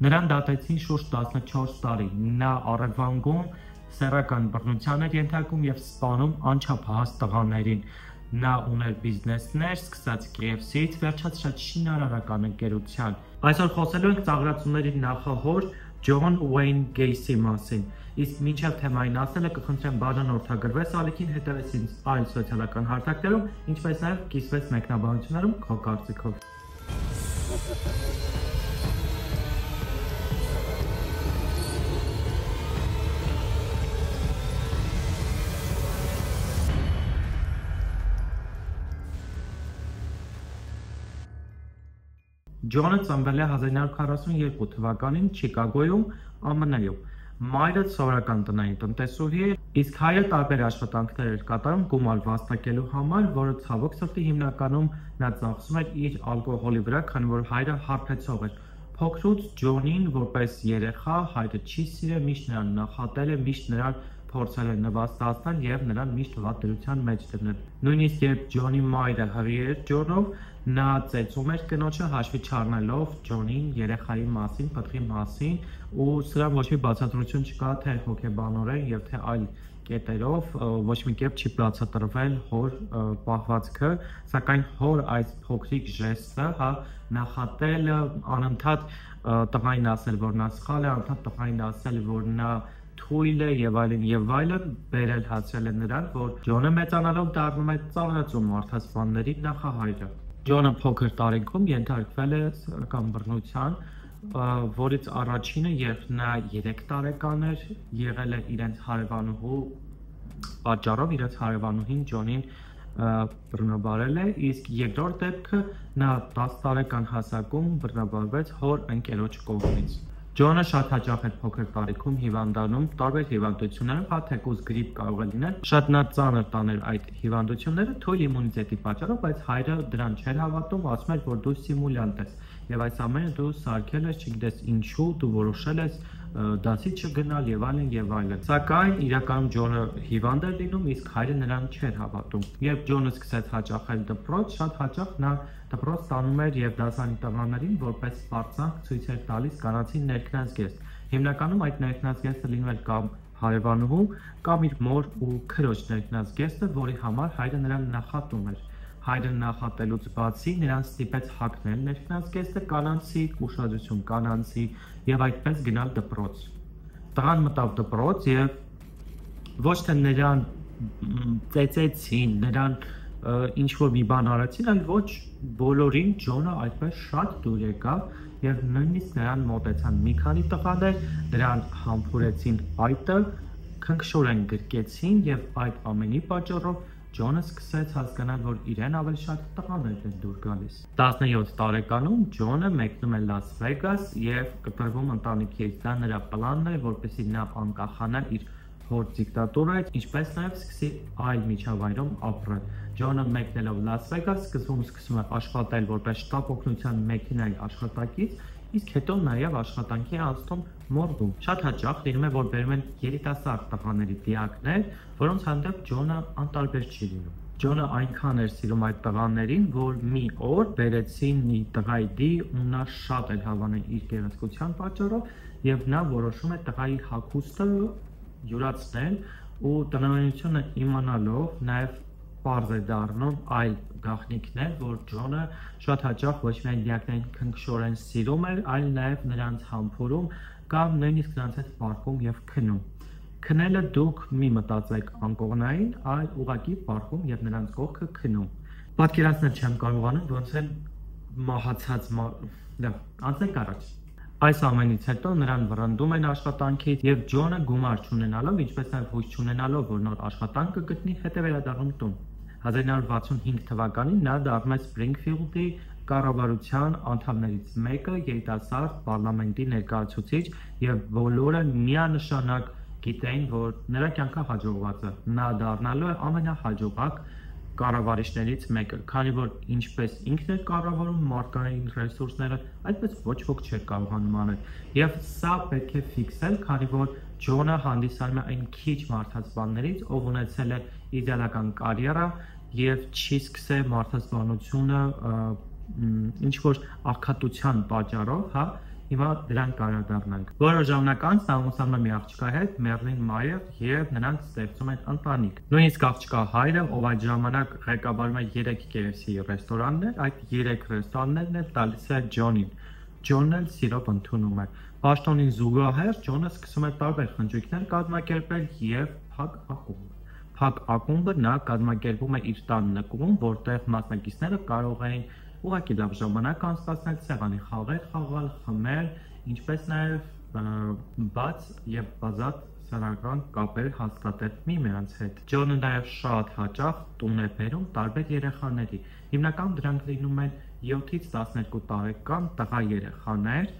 Նրան դատեցին շուրջ 14 տարի, նա առևանգում, սեռական բռնության էր ենթարկում և սպանում անչափահաս տղաներին։ Նա ուներ բիզնեսներ, սկսած KFC-ից վերջացրած շինարարական ընկերության։ Այսօր խոսելու ենք ծաղրացումների նախահոր Ջոն Ուեյն Գեյսի մասին։ Իսկ մինչև թեմային ասելը կխնդրեմ բաժանորդագրվես ալիքին, հետևես ինձ այլ սոցիալական հարթակներում, ինչպես նաև կիսվես մեկնաբանություններում քո կարծիքով։ Ջոնը ծնվել է 1942 թվականին Չիկագոյում, ԱՄՆ-ում։ Մայրը սովորական տնային տնտեսուհի էր, իսկ հայրը տարբեր աշխատանքներ էր կատարում գումար վաստակելու համար, որը ցավոք սրտի հիմնականում նա ծախսում էր իր ալկոհոլի վրա, քանի որ հայրը հարբեցող էր։ Փոքրուց Ջոնին որպես երեխա հայրը չի սիրել, միշտ նրան նախատել է, միշտ նրան փորձել է նվաստացնել եւ նրան միշտ վատ դրության մեջ դնել։ Նույնիսկ երբ Ջոնի մայրը հղի էր Ջոնով, նա ծեծում էր կնոջը, հաշվի չառնելով Ջոնին երեխայի մասին, պտղի մասին, ու սրան ոչ մի բացատրություն չկա, թե հոգեբանորեն եւ թե այլ կետերով ոչ մի կերպ չի բացատրվել հոր պահվածքը, սակայն հոր այս փոքրիկ ժեստը, նախատել անընդհատ տղային ասել, որ նա սխալ է, անընդհատ տղային ասել, որ նա թույլ է եւ այլն, բերել հասել է նրան, որ Ջոնը մեծանալով դառնում է ծաղրացում մարդասպանների նախահայրը։ Ջոնը փոքր տարիքում ենթարկվել է սեռական բռնության, որից առաջինը, երբ նա 3 տարեկան էր, եղել է իրենց հարևանուհու պատճառով, իրենց հարևանուհին Ջոնին բռնաբարել է, իսկ երկրորդ դեպքը նա 10 տարեկան հասակում բռնաբարվեց հոր ընկերոջ կողմից։ Ջոնը շատ հաճախ էր փոքր տարիքում հիվանդանում տարբեր հիվանդություններով, թեկուզ գրիպ կարող է լինել, շատ նա ծանր տաներ այդ հիվանդությունները թույլ իմունիտետի պատճառով, բայց հայրը դրան չէր հավատում, ասում էր, որ դու սիմուլյանտ ես եւ այս ամենը դու սարքել ես, չգիտես ինչու, դու որոշել ես դասի չգնալ եւ այլն։ Սակայն իրականում Ջոնը հիվանդ էր լինում, իսկ հայրը նրան չէր հավատում։ Երբ Ջոնը սկսեց հաճախել դպրոց, շատ հաճախ նա դպրոց տանում էր եւ դասարանի տղաներին որպես սպառծանք ցույց էր տալիս կանացի ներքնազգեստ։ Հիմնականում այդ ներքնազգեստը լինում էր կամ հարևանուհու, կամ իր մոր ու քրոջ ներքնազգեստը, որի համար հայրը նրան նախատում էր։ Հայրը նախատելուց բացի նրան ստիպեց հագնել ներքնազգեստը կանանցի, ուշադրություն կանանցի եւ այդպես գնալ դպրոց։ Տղան մտավ դպրոց եւ ոչ թե նրան ծեծեցին, նրան ինչ որ մի բան արեցին, այլ ոչ բոլորին Ջոնը այդպես շատ դուր եկավ եւ նույնիսկ նրան մոտեցան մի քանի տղաներ, նրան համբուրեցին այտը, քնքշորեն գրկեցին եւ այդ ամենի պատճառով Ջոնը սկսեց հասկանալ, որ իրեն ավելի շատ տղաներ են դուր գալիս։ 17 տարեկանում Ջոնը մեկնում է Լաս Վեգաս եւ կտրվում ընտանիքից։ Դա նրա պլանն է, որպեսզի նա անկախանա իր հոր դիկտատորայից, ինչպես նաեւ սկսի այլ միջավայրում ապրել։ Ջոնը մեկնելով Լաս Վեգաս սկսում է աշխատել որպես շտապ օգնության մեքենայի աշխատակից, իսկ հետո նաև աշխատանքի անցնում մորգում։ Շատ հաճախ լինում է, որ բերում են երիտասարդ տղաների դիակներ, որոնց հանդեպ Ջոնը անտարբեր չի լինում։ Ջոնը այնքան էր սիրում այդ տղաներին, որ մի օր բերեցին մի տղայի դի, ու նա շատ էր հավանել իր գեղեցկության պատճառով, եւ նա որոշում է տղայի հագուստը յուրացնել ու տնօրինությունը իմանալով նաև պարզ է դառնում այլ գաղտնիքներ, որ Ջոնը շատ հաճախ ոչ միայն դիակներին քնքշորեն սիրում էր, այլ նաև նրանց համբուրում կամ նույնիսկ նրանց հետ պարկում եւ քնում։ Քնելը դուք մի մտածեք անկողնային, այլ ուղղակի պարկում եւ նրանց կողքը քնում։ Պատկերացնել չեմ կարողանում, ոնց են մահացած անցեք առաջ։ Այս ամենից հետո նրան վռնդում են աշխատանքից եւ Ջոնը գումար չունենալով, ինչպես նաեւ հույս չունենալով, որ նոր աշխատանք կգտնի, հետո վերադառնում տուն։ 1965 թվականին նա դառնում է Սպրինգֆիլդի կառավարության անդամներից մեկը, երիտասարդ պարլամենտի ներկայացուցիչ, եւ բոլորը միանշանակ գիտեին, որ նրա կյանքը հաջողված է։ Նա դառնալու է ամենահաջողակ կառավարիչներից մեկը, քանի որ ինչպես ինքն էր կառավարում մարդկային ռեսուրսները, այդպես ոչ ոք չէր կարողանում անել։ Եվ սա պետք է ֆիքսել, քանի որ Ջոնը հանդիսանում է այն քիչ մարդասպաններից, ով ունեցել է իդեալական կարիերա եւ չի սկսել մարդասպանությունը ինչ որ աղքատության պատճառով, Հիմա դրանք կարադառնանք։ Որոշ ժամանակ անց նա ամուսնանում է մի աղջկա հետ, Մերլին Մայեր, եւ նրանք ստեղծում են ընտանիք։ Նույնիսկ աղջկա հայրը, ով այդ ժամանակ ղեկավարում է 3 KFC ռեստորաններ, այդ 3 ռեստորաններն էլ տալիս է Ջոնին։ Ջոնն էլ սիրով ընդունում է։ Պաշտոնին զուգահեռ Ջոնը սկսում է տարբեր խնջույքներ կազմակերպել եւ Փակ ակումբը նա կազմակերպում է իր տան նկուղում, որտեղ մասնակիցները կարող էին ուղղակի լավ ժամանակ անցկացնել, սեղանի խաղեր խաղալ, խմել, ինչպես նաև բաց եւ բազատ սեռական կապեր հաստատել միմյանց հետ։ Ջոնը նաև շատ հաճախ տուն է բերում տարբեր երեխաների։ Հիմնականում դրանք լինում են 7-ից 12 տարեկան տղա երեխաներ,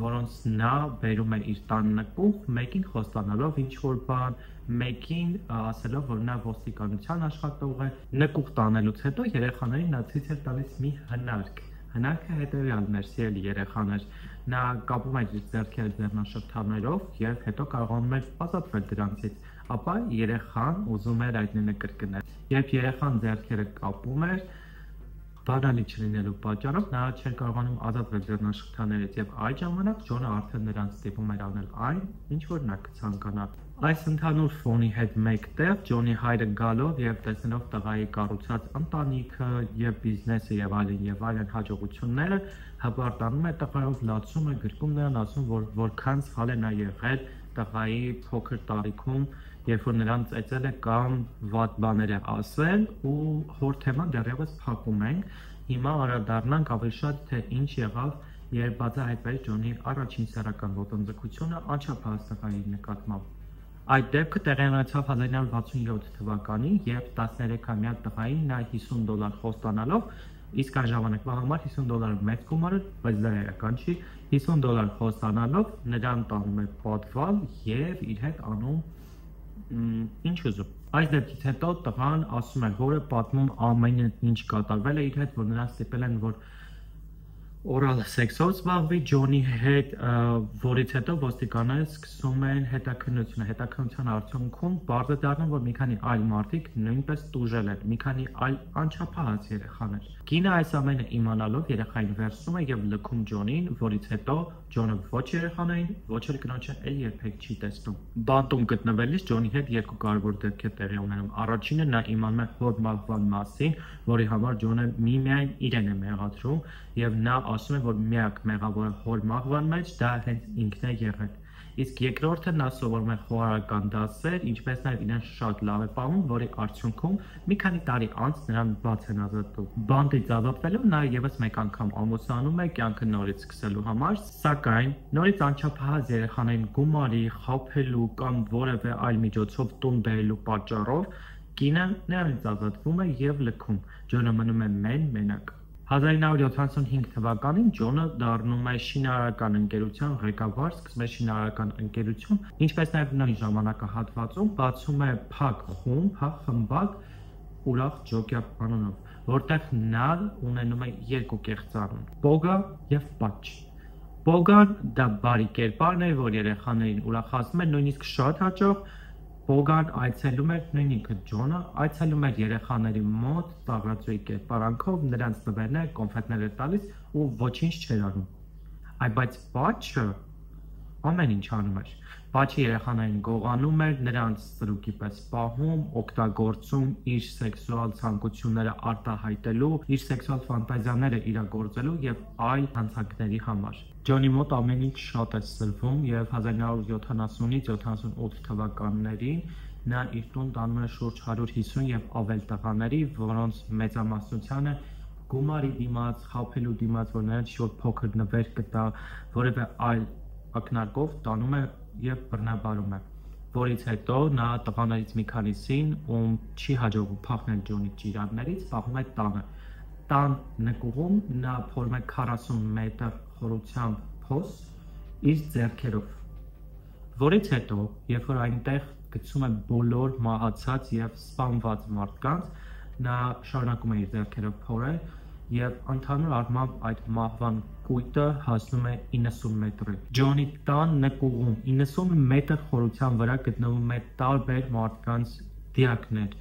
որոնց նա բերում է իր տան նկուղ, մեկին խոստանալով ինչ-որ բան, մեկին ասելով, որ նա ոստիկանության աշխատող է։ Նկուղ տանելուց հետո երեխաներին նա ցույց է տալիս մի հնարք։ Հնարքը հետևյալն էր, սիրելի երեխաներ, նա կապում է իր ձեռքերը ձեռնաշղթաներով եւ հետո կարողանում էր ազատվել դրանցից, ապա երեխան ուզում էր այդ նույնը կրկնել։ Երբ երեխան ձեռքերը կապում էր, բանալի չլինելու պատճառով նա չէր կարողանում ազատվել ձեռնաշղթաներից եւ այդ ժամանակ Ջոնը արդեն նրանց ստիպում էր անել այն, ինչ որ նա կցանկանա։ Այս ընդհանուր ֆոնի հետ մեկտեղ Ջոնի հայրը գալով եւ տեսնելով տղայի կառուցած ընտանիքը եւ բիզնեսը եւ այլն հաջողությունները հպարտանում է տղայով, լացում է, գրկում նրան, ասում որ որքան սխալ է նա եղել տղայի փոքր տարիքում, երբ որ նրան ծեծել է կամ վատ բաներ է ասել ու հոր թեման դեռևս փակում ենք։ Հիմա անդրադառնանք ավելի շատ թե ինչ եղավ, երբ բացահայտվեց Ջոնի առաջին սեռական ոտնձգությունը անչափահաս տղայի նկատմամբ։ Այդ դեպքը տեղի ունեցավ 1967 թվականին, երբ 13-ամյա տղային նա $50 խոստանալով, իսկ այն ժամանակվա համար $50 մեծ գումար էր, բայց դա էական չի, $50 խոստանալով նրան տանում է պատվալ եւ իր հետ անում ինչ ուզում։ Այս դեպքից հետո տղան ասում է, որ է պատմում ամեն ինչ կատարվել է իր հետ, որ նրան ստիպել են, որ օրալ սեքսով զբաղվի Ջոնի հետ, որից հետո ոստիկանները սկսում են հետաքննության արդյունքում պարզ է դառնում, որ մի քանի այլ մարդիկ նույնպես տուժել են, մի քանի այլ անչափահաս երեխաներ։ Կինը այս ամենը իմանալով երեխային վերցնում է եւ լքում Ջոնին, որից հետո Ջոնը ոչ երեխաներին, ոչ էլ կնոջը էլ երբեք չի տեսնում։ Բանտում գտնվելիս Ջոնի հետ երկու կարևոր դեպք է տեղի ունենում։ Առաջինը նա իմանում է հոր մահվան մասին, որի համար Ջոնը միմիայն իրեն է մեղադրում եւ նա ասում է, որ միակ մեղավորը հոր մահվան մեջ դա հենց ինքն է եղել։ Իսկ երկրորդը նա սովորում է խոհարարական դասեր, ինչպես նաև իրեն շատ լավ է պահում, որի արդյունքում մի քանի տարի անց նրան բաց են ազատում։ Բանտից ազատվելով նա եւս մեկ անգամ ամուսնանում է կյանքը նորից սկսելու համար, սակայն նորից անչափահաս երեխաներին գումարի, խաբելու կամ որևէ այլ միջոցով տուն բերելու պատճառով կինը նրանից ազատվում է եւ լքում։ Ջոնը մնում է մենակ։ 1975 թվականին Ջոնը դառնում է շինարարական ընկերության ղեկավար, սկսում է շինարարական ընկերություն, ինչպես նաև նույն ժամանակահատվածում բացում է Փակ խմբակ Ուրախ Ջոկյապ անունով, որտեղ նա ունենում է երկու կեղծանուն՝ Պոգա եւ Պաչ։ Պոգան դա բարի կերպարն է, որ երեխաներին ուրախացնում է, նույնիսկ շատ հաճախ Պոգան այցելում էր նույնիսկ Ջոնը, այցելում էր երեխաների մոտ ծաղրածուի կերպարանքով, նրանց նվերներ, կոնֆետներ էր տալիս ու ոչինչ չէր անում։ Բայց Պաչը ամեն ինչ անում էր։ Պաչը երեխաներին գողանում էր, նրանց սրուկի պես պահում, օգտագործում իր սեքսուալ ցանկությունները արտահայտելու, իր սեքսուալ ֆանտազիաները իրագործելու եւ այլ հանցանքների համար։ Ջոնի մոտ ամեն ինչ շատ է սրվում եւ 1970-ից 78 թվականներին նա իր տուն տանում է շուրջ 150 եւ ավել տղաների, որոնց մեծամասնությանը գումարի դիմաց, խաբելու դիմաց, որ նրանց շուտ փոքր նվեր կտա, որևէ այլ ակնարկով տանում է եւ բռնաբարում է, որից հետո նա տղաներից մի քանիսին, ում չի հաջողվում փախնել Ջոնի ճիրաններից, պահում է տանը։ Տան նկուղում նա փորում է 40 մետր խորությամբ փոս իր ձեռքերով, որից հետո, երբ որ այնտեղ գցում է բոլոր մահացած եւ սպանված մարդկանց, նա շարունակում է իր ձեռքերով փորել եւ ընդհանուր առմամբ այդ մահվան կույտը հասնում է 90 մետրի։ Ջոնի տան նկուղում 90 մետր խորության վրա գտնվում է տարբեր մարդկանց դիակներ։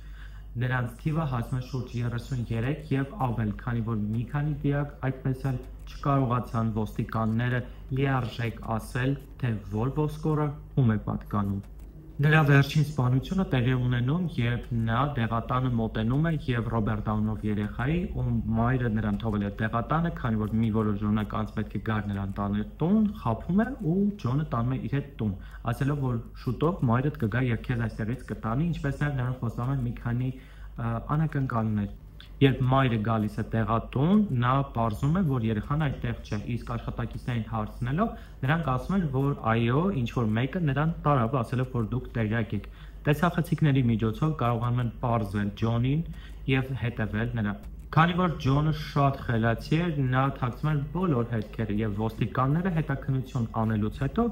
նրանց թիվը հասնում է շուրջ 33 եւ ավել, քանի որ մի քանի դիակ այդպես էլ չկարողացան ոստիկանները լիարժեք ասել, թե որ ոսկորը ում է պատկանում։ Նրա վերջին սպանությունը տեղի ունենում, երբ նա դեղատանը մոտենում է եւ Ռոբերտ անունով երեխայի, ում մայրը նրան թողել է դեղատանը, քանի որ մի որոշ ժամանակ անց պետք է գար նրան տանը տուն, խաբում է ու Ջոնը տանում է իր հետ տուն, ասելով որ շուտով մայրդ կգա եւ քեզ այստեղից կտանի, ինչպես նաեւ նրան խոստանում են մի քանի անակնկալներ։ Երբ մայրը գալիս է տեղատուն, նա պարզում է, որ երեխան այդտեղ չէ, իսկ աշխատակիցներին հարցնելով, նրանք ասում են, որ այո, ինչ որ մեկը նրան տարավ, ասելով, որ դուք տեղյակ եք։ Տեսախցիկների միջոցով կարողանում են պարզել Ջոնին եւ հետևել նրան։ Քանի որ Ջոնը շատ խելացի էր, նա թաքցում էր բոլոր հետքերը եւ ոստիկանները հետաքննություն անելուց հետո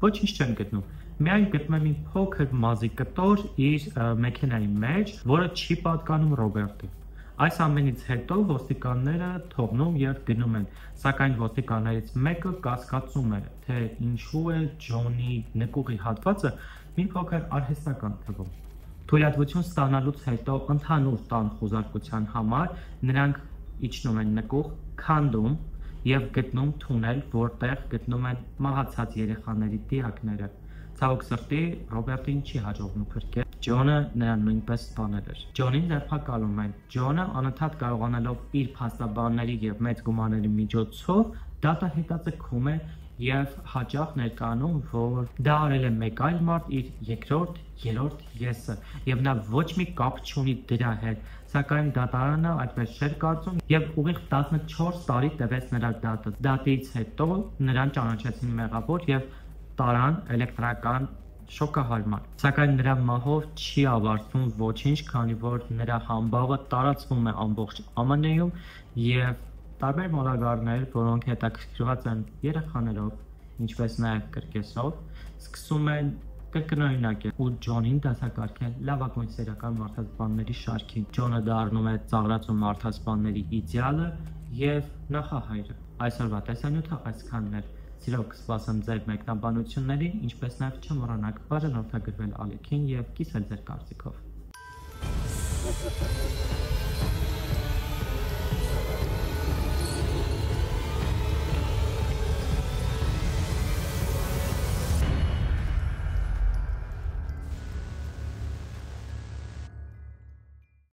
ոչինչ չեն գտնում։ Միայն գտնում են մի փոքր մազի կտոր իր մեքենայի մեջ, որը չի պատկանում Ռոբերտին։ Այս ամենից հետո ոստիկանները թողնում եւ գնում են, սակայն ոստիկաններից մեկը կասկածում է, թե ինչու է Ջոնի նկուղի հատվածը մի փոքր արհեստական թվում։ Թույլատվություն ստանալուց հետո ընդհանուր տան խուզարկության համար նրանք իջնում են նկուղ, քանդում եւ գտնում թունել, որտեղ գտնում են մահացած երեխաների դիակները։ Ցավոք սրտի Ռոբերտին չի հաջողվում փրկել, Ջոնը նրան նույնպես տանել էր։ Ջոնին ձերբակալում են։ Ջոնը անընդհատ կարողանալով իր փաստաբանների եւ մեծ գումարների միջոցով դատահետաձգում է եւ հաճախ ներկայանում, որ դա արել է մեկ այլ մարդ իր երկրորդ, երրորդ եսը եւ նա ոչ մի կապ չունի դրա հետ, սակայն դատարանը այդպես չէր կարծում եւ ուղիղ 14 տարի տևեց նրա դատը։ Դատից հետո նրան ճանաչեցին մեղավոր եւ տարան էլեկտրական շոկահարմար, սակայն նրա մահով չի ավարտվում ոչինչ, քանի որ նրա համբավը տարածվում է ամբողջ ԱՄՆ-ում եւ տարբեր մոլագարներ, որոնք հետաքրքրված են երեխաներով, ինչպես նաեւ կրկեսով, սկսում են կրկնօրինակել ու Ջոնին դասակարգել լավագույն սերիական մարդասպանների շարքին։ Ջոնը դառնում է ծաղրածու մարդասպանների իդեալը եւ նախահայրը։ Այսօրվա տեսանյութը այսքանն էր։ Սիրով կսպասեմ ձեր մեկնաբանություններին, ինչպես նաև չմոռանաք բաժանորդագրվել ալիքին եւ կիսել ձեր կարծիքով։